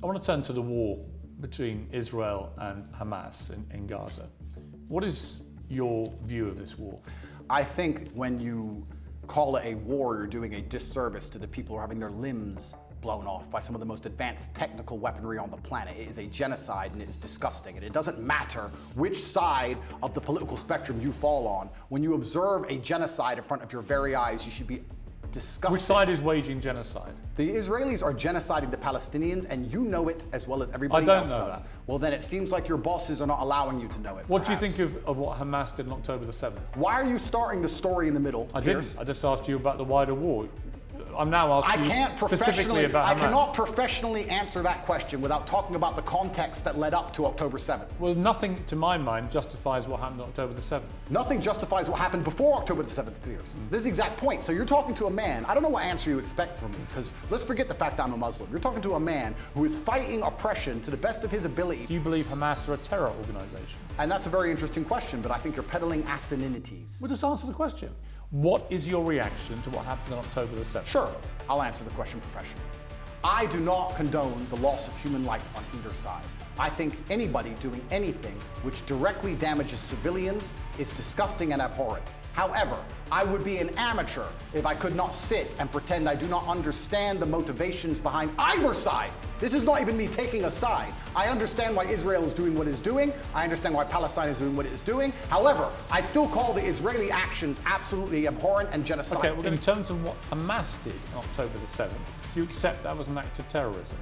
want to turn to the war between Israel and Hamas in Gaza. What is your view of this war? I think when you call it a war, you're doing a disservice to the people who are having their limbs blown off by some of the most advanced technical weaponry on the planet. It is a genocide and it is disgusting. And it doesn't matter which side of the political spectrum you fall on. When you observe a genocide in front of your very eyes, you should be disgusted. Which side is waging genocide? The Israelis are genociding the Palestinians, and you know it as well as everybody else does. That. Well, then it seems like your bosses are not allowing you to know it. What do you think of what Hamas did on October the 7th? Why are you starting the story in the middle, Piers? Didn't. I just asked you about the wider war. I'm now asking you specifically about Hamas. I cannot professionally answer that question without talking about the context that led up to October 7th. Well, nothing, to my mind, justifies what happened on October the 7th. Nothing justifies what happened before October the 7th, Piers. This is the exact point. So you're talking to a man, I don't know what answer you expect from me, because let's forget the fact that I'm a Muslim. You're talking to a man who is fighting oppression to the best of his ability. Do you believe Hamas are a terror organization? And that's a very interesting question, but I think you're peddling asininities. Well, just answer the question. What is your reaction to what happened on October the 7th? Sure, I'll answer the question professionally. I do not condone the loss of human life on either side. I think anybody doing anything which directly damages civilians is disgusting and abhorrent. However, I would be an amateur if I could not sit and pretend I do not understand the motivations behind either side. This is not even me taking a side. I understand why Israel is doing what it's doing. I understand why Palestine is doing what it's doing. However, I still call the Israeli actions absolutely abhorrent and genocidal. Okay, well, in terms of what Hamas did on October the 7th, do you accept that was an act of terrorism?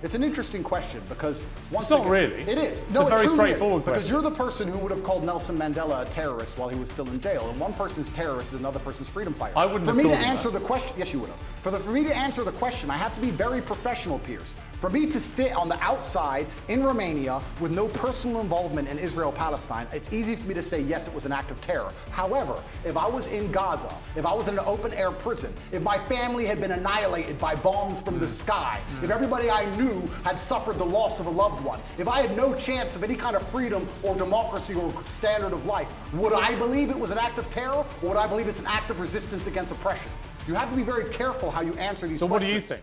It's an interesting question because it's not really. It is. It's a very straightforward question. Because you're the person who would have called Nelson Mandela a terrorist while he was still in jail, and one person's terrorist is another person's freedom fighter. I wouldn't have For me to called him answer that. the question, yes, you would have. For me to answer the question, I have to be very professional, Piers. For me to sit on the outside in Romania with no personal involvement in Israel-Palestine, it's easy for me to say, yes, it was an act of terror. However, if I was in Gaza, if I was in an open-air prison, if my family had been annihilated by bombs from the sky, if everybody I knew had suffered the loss of a loved one, if I had no chance of any kind of freedom or democracy or standard of life, would I believe it was an act of terror, or would I believe it's an act of resistance against oppression? You have to be very careful how you answer these questions. So what do you think?